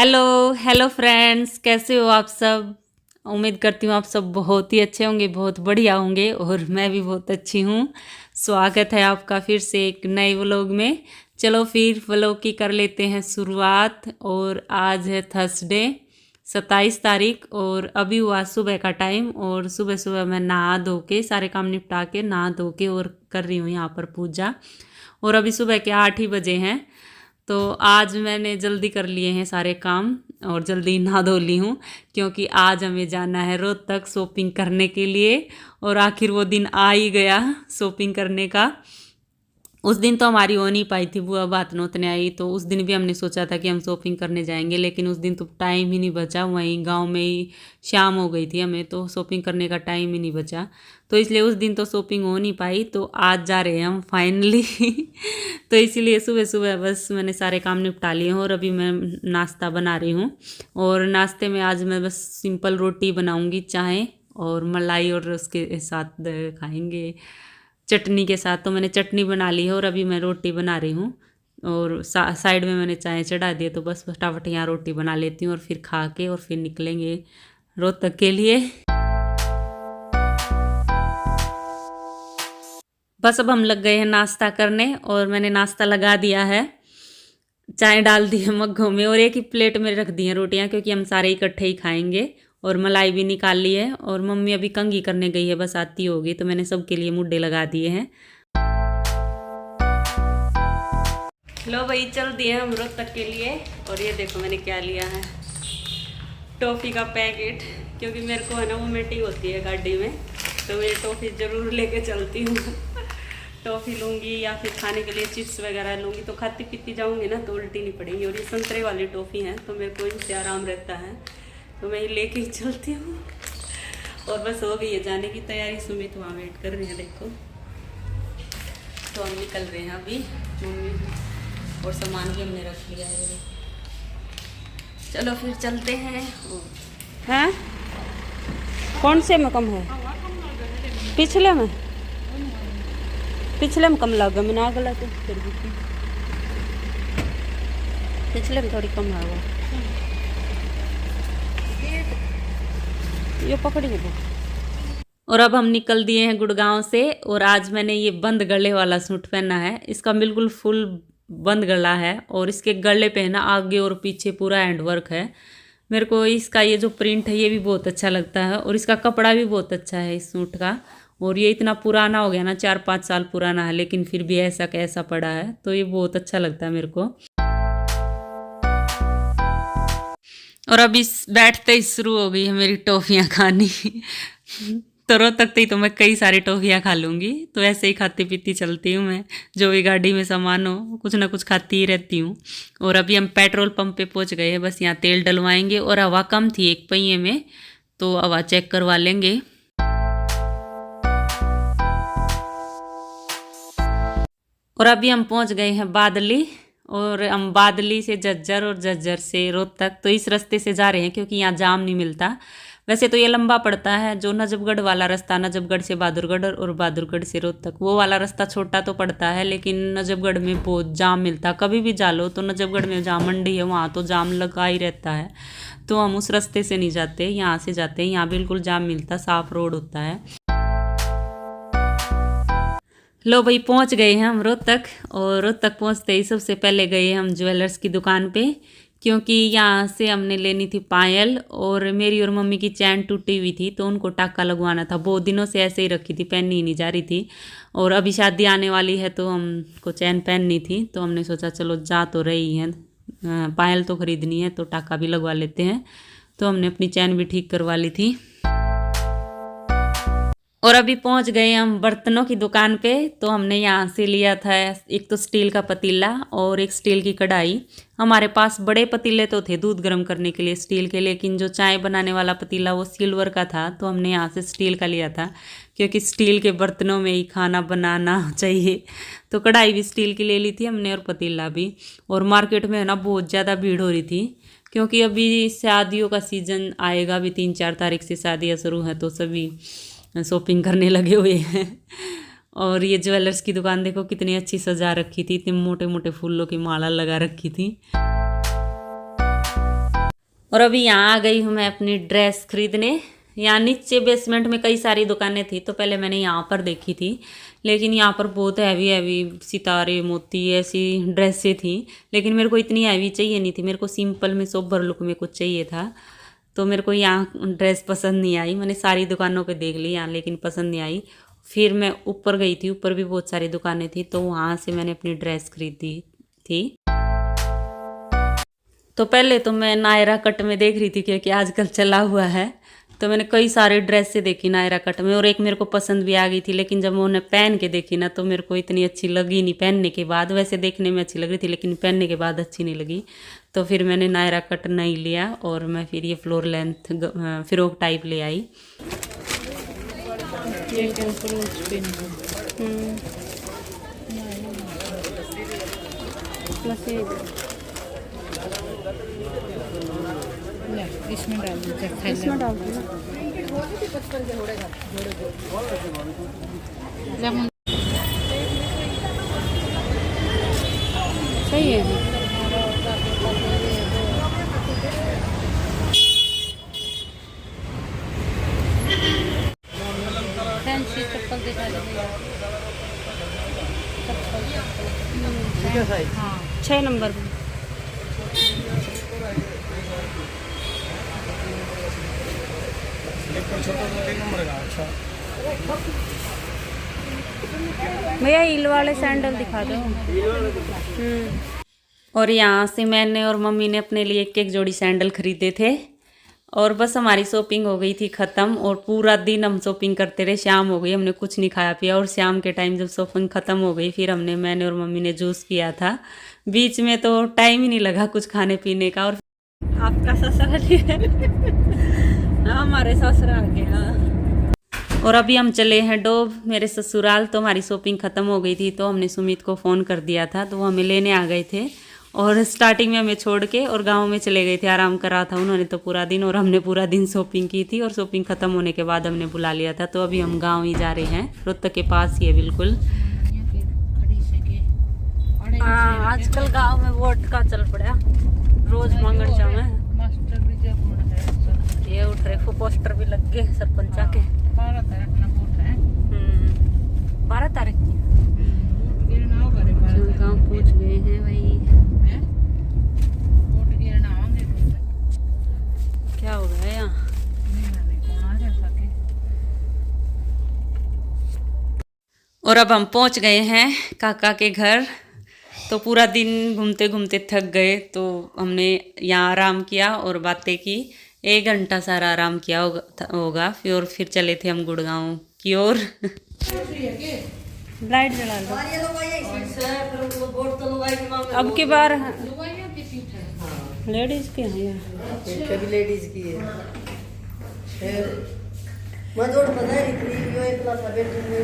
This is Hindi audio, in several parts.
हेलो हेलो फ्रेंड्स, कैसे हो आप सब। उम्मीद करती हूँ आप सब बहुत ही अच्छे होंगे, बहुत बढ़िया होंगे और मैं भी बहुत अच्छी हूँ। स्वागत है आपका फिर से एक नए व्लॉग में। चलो फिर व्लॉग की कर लेते हैं शुरुआत। और आज है थर्सडे 27 तारीख और अभी हुआ सुबह का टाइम। और सुबह सुबह मैं नहा धो के सारे काम निपटा के नहा धो के और कर रही हूँ यहाँ पर पूजा। और अभी सुबह के 8 ही बजे हैं, तो आज मैंने जल्दी कर लिए हैं सारे काम और जल्दी नहा धो ली हूँ, क्योंकि आज हमें जाना है रोहतक शॉपिंग करने के लिए। और आखिर वो दिन आ ही गया शॉपिंग करने का। उस दिन तो हमारी हो नहीं पाई थी, बुआ बात नोतने आई, तो उस दिन भी हमने सोचा था कि हम शॉपिंग करने जाएंगे, लेकिन उस दिन तो टाइम ही नहीं बचा। वहीं गांव में ही शाम हो गई थी हमें, तो शॉपिंग करने का टाइम ही नहीं बचा। तो इसलिए उस दिन तो शॉपिंग हो नहीं पाई। तो आज जा रहे हैं हम फाइनली तो इसीलिए सुबह सुबह बस मैंने सारे काम निपटा लिए हैं और अभी मैं नाश्ता बना रही हूँ। और नाश्ते में आज मैं बस सिंपल रोटी बनाऊँगी, चाय और मलाई, और उसके साथ खाएँगे चटनी के साथ। तो मैंने चटनी बना ली है और अभी मैं रोटी बना रही हूँ। और साइड में मैंने चाय चढ़ा दी है, तो बस फटाफट यहाँ रोटी बना लेती हूँ और फिर खा के और फिर निकलेंगे रोहतक के लिए। बस अब हम लग गए हैं नाश्ता करने और मैंने नाश्ता लगा दिया है। चाय डाल दी है मग्गों में और एक ही प्लेट में रख दी हैं रोटियां, क्योंकि हम सारे इकट्ठे ही खाएंगे। और मलाई भी निकाल ली है और मम्मी अभी कंघी करने गई है, बस आती होगी, तो मैंने सबके लिए मुड्डे लगा दिए हैं। लो भाई, चल दिए हम रोहतक के लिए। और ये देखो मैंने क्या लिया है, टॉफ़ी का पैकेट, क्योंकि मेरे को है ना वो मीटिंग होती है गाड़ी में, तो मैं टॉफ़ी ज़रूर लेके चलती हूँ टॉफ़ी लूँगी या फिर खाने के लिए चिप्स वगैरह लूँगी, तो खाती पीती जाऊँगी ना तो उल्टी नहीं पड़ेगी। और ये संतरे वाली टॉफ़ी है, तो मेरे को इनसे आराम रहता है, तो मैं ये लेके ही चलती हूँ। और बस हो गई है जाने की तैयारी। सुमित वहाँ वेट कर रहे हैं, देखो। तो हम निकल रहे हैं अभी, मम्मी और सामान भी हमने रख लिया है। चलो फिर चलते हैं। हैं कौन से में कम है? पिछले में कम लगा, मैंने आग लगा फिर भी पिछले में थोड़ी कम है वो। ये पकड़ी है। और अब हम निकल दिए हैं गुड़गांव से। और आज मैंने ये बंद गले वाला सूट पहना है, इसका बिल्कुल फुल बंद गला है और इसके गले पे है ना आगे और पीछे पूरा हैंड वर्क है। मेरे को इसका ये जो प्रिंट है ये भी बहुत अच्छा लगता है और इसका कपड़ा भी बहुत अच्छा है इस सूट का। और ये इतना पुराना हो गया ना, 4-5 साल पुराना है, लेकिन फिर भी ऐसा कैसा पड़ा है, तो ये बहुत अच्छा लगता है मेरे को। और अभी बैठते ही शुरू हो गई है मेरी टॉफ़ियाँ खानी तो रोहतक ही तो मैं कई सारी टॉफ़ियाँ खा लूँगी, तो ऐसे ही खाती पीती चलती हूँ मैं। जो भी गाड़ी में सामान हो कुछ ना कुछ खाती ही रहती हूँ। और अभी हम पेट्रोल पंप पे पहुँच गए हैं, बस यहाँ तेल डलवाएंगे। और हवा कम थी एक पहिए में, तो हवा चेक करवा लेंगे। और अभी हम पहुँच गए हैं बादली, और हम बादली से झज्जर और झज्जर से रोहतक, तो इस रास्ते से जा रहे हैं क्योंकि यहाँ जाम नहीं मिलता। वैसे तो ये लंबा पड़ता है, जो नजफगढ़ वाला रास्ता, नजफगढ़ से बहादुरगढ़ और बहादुरगढ़ से रोहतक, वो वाला रास्ता छोटा तो पड़ता है, लेकिन नजफगढ़ में बहुत जाम मिलता। कभी भी जा लो तो नजफगढ़ में जहाँ मंडी है वहाँ तो जाम लगा ही रहता है, तो हम उस रास्ते से नहीं जाते, यहाँ से जाते हैं। यहाँ बिल्कुल जाम मिलता, साफ रोड होता है। लो भाई, पहुंच गए हैं हम रोहतक। और रोहतक पहुंचते ही सबसे पहले गए हम ज्वेलर्स की दुकान पे, क्योंकि यहाँ से हमने लेनी थी पायल। और मेरी और मम्मी की चैन टूटी हुई थी, तो उनको टाका लगवाना था। बहुत दिनों से ऐसे ही रखी थी, पहननी ही नहीं जा रही थी। और अभी शादी आने वाली है, तो हमको चैन पहननी थी, तो हमने सोचा चलो जा तो रही हैं, पायल तो ख़रीदनी है, तो टाका भी लगवा लेते हैं। तो हमने अपनी चैन भी ठीक करवा ली थी। और अभी पहुंच गए हम बर्तनों की दुकान पे। तो हमने यहाँ से लिया था एक तो स्टील का पतीला और एक स्टील की कढ़ाई। हमारे पास बड़े पतीले तो थे दूध गर्म करने के लिए स्टील के, लेकिन जो चाय बनाने वाला पतीला वो सिल्वर का था, तो हमने यहाँ से स्टील का लिया था, क्योंकि स्टील के बर्तनों में ही खाना बनाना चाहिए। तो कढ़ाई भी स्टील की ले ली थी हमने और पतीला भी। और मार्केट में है ना बहुत ज़्यादा भीड़ हो रही थी, क्योंकि अभी शादियों का सीज़न आएगा, अभी 3-4 तारीख से शादियाँ शुरू हैं, तो सभी शॉपिंग करने लगे हुए हैं। और ये ज्वेलर्स की दुकान देखो कितनी अच्छी सजा रखी थी, इतने मोटे मोटे फूलों की माला लगा रखी थी। और अभी यहाँ आ गई हूँ मैं अपनी ड्रेस खरीदने। यहाँ नीचे बेसमेंट में कई सारी दुकानें थी, तो पहले मैंने यहाँ पर देखी थी, लेकिन यहाँ पर बहुत हैवी हैवी सितारे मोती ऐसी ड्रेसें थी, लेकिन मेरे को इतनी हैवी चाहिए नहीं थी। मेरे को सिंपल में सोबर लुक में कुछ चाहिए था, तो मेरे को यहाँ ड्रेस पसंद नहीं आई। मैंने सारी दुकानों पे देख ली यहाँ, लेकिन पसंद नहीं आई। फिर मैं ऊपर गई थी, ऊपर भी बहुत सारी दुकानें थी, तो वहाँ से मैंने अपनी ड्रेस खरीदी थी। तो पहले तो मैं नायरा कट में देख रही थी, क्योंकि आजकल चला हुआ है, तो मैंने कई सारे ड्रेसें देखी नायरा कट में, और एक मेरे को पसंद भी आ गई थी। लेकिन जब मैं उन्हें पहन के देखी ना, तो मेरे को इतनी अच्छी लगी नहीं पहनने के बाद। वैसे देखने में अच्छी लग रही थी, लेकिन पहनने के बाद अच्छी नहीं लगी, तो फिर मैंने नायरा कट नहीं लिया, और मैं फिर ये फ्लोर लेंथ फ्रॉक टाइप ले आई। इसमें डाल दीजिए, इसमें डाल दो ना। सही है जी। फैंसी चप्पल दिखा दीजिए। हाँ 6 नंबर में। भैया हील वाले सैंडल दिखा दो। और यहाँ से मैंने और मम्मी ने अपने लिए एक एक जोड़ी सैंडल खरीदे थे, और बस हमारी शॉपिंग हो गई थी ख़त्म। और पूरा दिन हम शॉपिंग करते रहे, शाम हो गई, हमने कुछ नहीं खाया पिया। और शाम के टाइम जब शॉपिंग ख़त्म हो गई, फिर मैंने और मम्मी ने जूस पिया था। बीच में तो टाइम ही नहीं लगा कुछ खाने पीने का। और आपका ससुराल हमारे ससुराल आ गया। और अभी हम चले हैं डोब मेरे ससुराल। तो हमारी शॉपिंग ख़त्म हो गई थी, तो हमने सुमित को फ़ोन कर दिया था, तो वो हमें लेने आ गए थे। और स्टार्टिंग में हमें छोड़ के और गांव में चले गए थे, आराम करा था उन्होंने तो पूरा दिन, और हमने पूरा दिन शॉपिंग की थी। और शॉपिंग ख़त्म होने के बाद हमने बुला लिया था। तो अभी हम गांव ही जा रहे हैं, रोहतक के पास ही है बिल्कुल। हाँ आजकल गांव में वोट का चल पड़ा, रोज मांगन जावे। ये उठ रहे पोस्टर भी लग गए सरपंचा के। 12 तारीख की गाँव पहुँच गए हैं भाई। क्या हो गया यहाँ? और अब हम पहुँच गए हैं काका के घर। तो पूरा दिन घूमते घूमते थक गए, तो हमने यहाँ आराम किया और बातें की। 1 घंटा सारा आराम किया होगा। फिर चले थे हम गुड़गांव की ओर। लाइट जला लो अब की बार। लेडीज के हैं, कभी लेडीज की है। मजोड़ पता है इतनी यो एक क्लास बेड में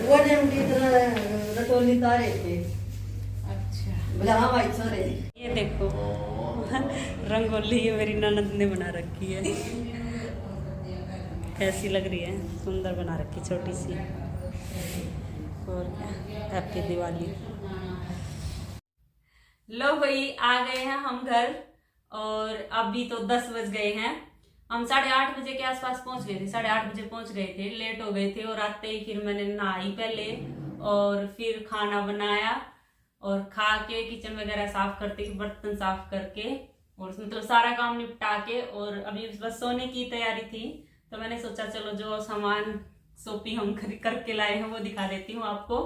वो ने उनकी इतना रटोली तारे थे। अच्छा बोला हाँ भाई सर ये देखो रंगोली ये मेरी ननद ने बना रखी है। कैसी लग रही है? सुंदर बना रखी, छोटी सी। और हैप्पी दिवाली। लो भाई आ गए हैं हम घर, और अभी तो 10 बज गए हैं। हम 8:30 बजे के आसपास पहुंच गए थे, 8:30 बजे पहुंच गए थे। लेट हो गए थे, और आते ही फिर मैंने नहाई पहले, और फिर खाना बनाया, और खा के किचन वगैरह साफ करते, बर्तन साफ करके, और मतलब सारा काम निपटा के, और अभी बस सोने की तैयारी थी। तो मैंने सोचा चलो जो सामान शॉपिंग हम खरीद करके लाए हैं वो दिखा देती हूँ आपको।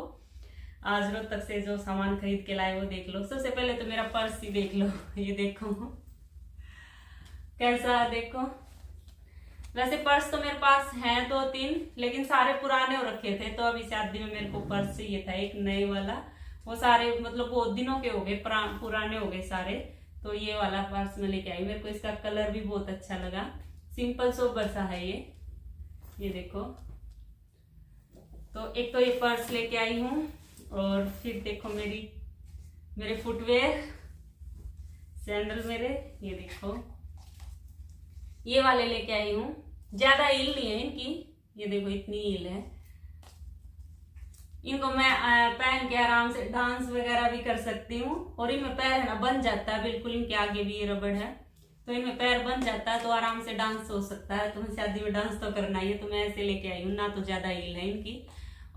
आज रोहतक से जो सामान खरीद के लाए वो देख लो। सबसे पहले तो मेरा पर्स ही देख लो। ये देखो कैसा है, देखो। वैसे पर्स तो मेरे पास हैं 2-3, लेकिन सारे पुराने हो रखे थे। तो अभी शादी में मेरे को पर्स चाहिए था एक नए वाला। वो सारे मतलब बहुत दिनों के हो गए, पुराने हो गए सारे। तो ये वाला पर्स मैं लेके आई। मेरे को इसका कलर भी बहुत अच्छा लगा, सिंपल सोबर सा है ये देखो। तो एक तो ये पर्स लेके आई हूँ, और फिर देखो मेरे फुटवेयर, सैंडल मेरे, ये देखो ये वाले लेके आई हूँ। ज्यादा हील नहीं है इनकी, ये देखो इतनी हील है। इनको मैं पहन के आराम से डांस वगैरह भी कर सकती हूँ। और इनमें पैर है ना बन जाता है बिल्कुल, इनके आगे भी ये रबड़ है तो इनमें पैर बन जाता है तो आराम से डांस हो सकता है। तो मैं शादी में डांस तो करना ही है तो मैं ऐसे लेके आई हूँ, ना तो ज्यादा हील है इनकी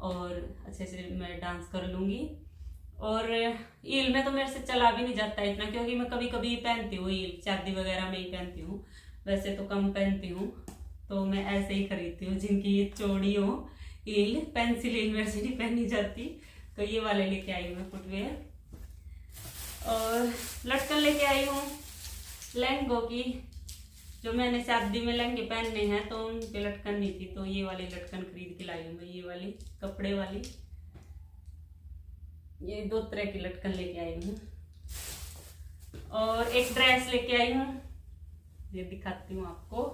और अच्छे से मैं डांस कर लूंगी। और हील में तो मेरे से चला भी नहीं जाता इतना, क्योंकि मैं कभी कभी पहनती हूँ हील, शादी वगैरह में ही पहनती हूँ, वैसे तो कम पहनती हूँ। तो मैं ऐसे ही खरीदती हूँ जिनकी ये चौड़ी हो हील, पेंसिल हील मेरे से नहीं पहनी जाती। तो ये वाले लेके आई हूँ मैं फुटवेयर। और लटकन लेके आई हूँ लहंगों की, जो मैंने शादी में लहंगे पहनने हैं तो उन पे लटकन नहीं थी तो ये वाली लटकन खरीद के लाई हूँ मैं। ये वाली कपड़े वाली, ये 2 तरह की लटकन लेके आई हूँ। और एक ड्रेस लेके आई हूँ, ये दिखाती हूँ आपको।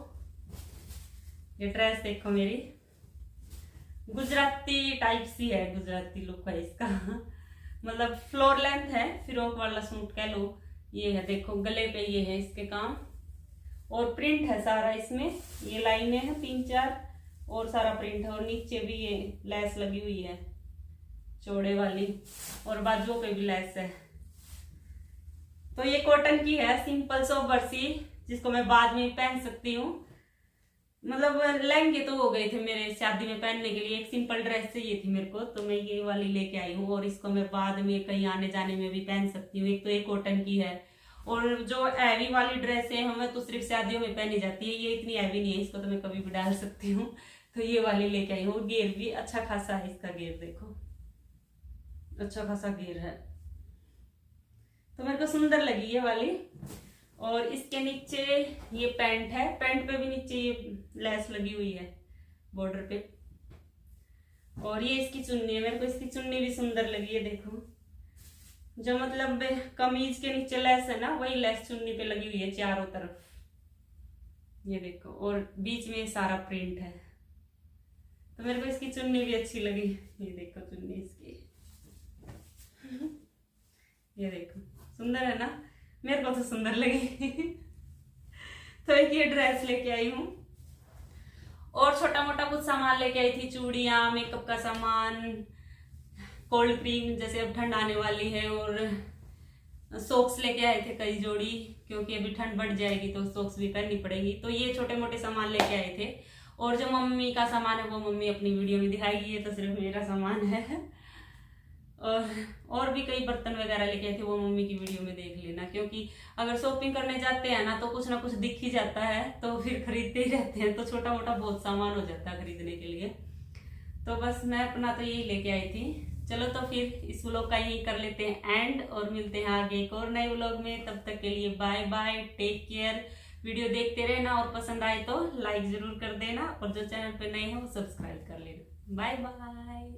ये ड्रेस देखो मेरी, गुजराती टाइप सी है, गुजराती लुक है इसका मतलब फ्लोर लेंथ है, फ्रॉक वाला सूट कह लो। ये है देखो, गले पे ये है इसके काम और प्रिंट है सारा इसमें, ये लाइनें हैं 3-4 और सारा प्रिंट है। और नीचे भी ये लेस लगी हुई है चौड़े वाली और बाजुओं पे भी लेस है। तो ये कॉटन की है, सिंपल सोबर सी, जिसको मैं बाद में पहन सकती हूँ। मतलब लहंगे तो हो गए थे मेरे शादी में पहनने के लिए, एक सिंपल ड्रेस चाहिए थी मेरे को तो मैं ये वाली लेके आई हूँ। और इसको मैं बाद में कहीं आने जाने में भी पहन सकती हूँ। एक तो ये कॉटन की है और जो हैवी वाली ड्रेस है हमें तो सिर्फ शादियों में पहनी जाती है, ये इतनी हैवी नहीं है, इसको तो मैं कभी भी डाल सकती हूँ। तो ये वाली लेके आई हूँ। घेर भी अच्छा खासा है इसका, घेर देखो अच्छा खासा घेर है तो मेरे को सुंदर लगी ये वाली। और इसके नीचे ये पैंट है, पैंट पे भी नीचे ये लेस लगी हुई है बॉर्डर पे। और ये इसकी चुन्नी है, मेरे को इसकी चुन्नी भी सुंदर लगी है। देखो जो मतलब कमीज के नीचे लेस है ना, वही लेस चुन्नी पे लगी हुई है चारों तरफ, ये देखो। और बीच में सारा प्रिंट है तो मेरे को इसकी चुन्नी भी अच्छी लगी। ये देखो चुन्नी इसकी ये देखो सुंदर है ना, मेरे को तो सुंदर लगी तो एक ये ड्रेस लेके आई हूँ। और छोटा मोटा कुछ सामान लेके आई थी, चूड़ियां, मेकअप का सामान, कोल्ड क्रीम जैसे अब ठंड आने वाली है। और सॉक्स लेके आए थे कई जोड़ी, क्योंकि अभी ठंड बढ़ जाएगी तो सॉक्स भी पहननी पड़ेगी। तो ये छोटे मोटे सामान लेके आए थे। और जो मम्मी का सामान है वो मम्मी अपनी वीडियो में दिखाएगी, ये तो सिर्फ मेरा सामान है। और भी कई बर्तन वगैरह लेके आए थे, वो मम्मी की वीडियो में देख लेना। क्योंकि अगर शॉपिंग करने जाते हैं ना तो कुछ दिख ही जाता है तो फिर खरीदते ही रहते हैं, तो छोटा मोटा बहुत सामान हो जाता है खरीदने के लिए। तो बस मैं अपना तो यही लेके आई थी। चलो तो फिर इस व्लॉग का यही कर लेते हैं एंड, और मिलते हैं आगे एक और नए व्लॉग में। तब तक के लिए bye bye, take care. Video देखते रहना और पसंद आए तो लाइक जरूर कर देना और जो चैनल पे नए हैं वो सब्सक्राइब कर लेना। Bye bye.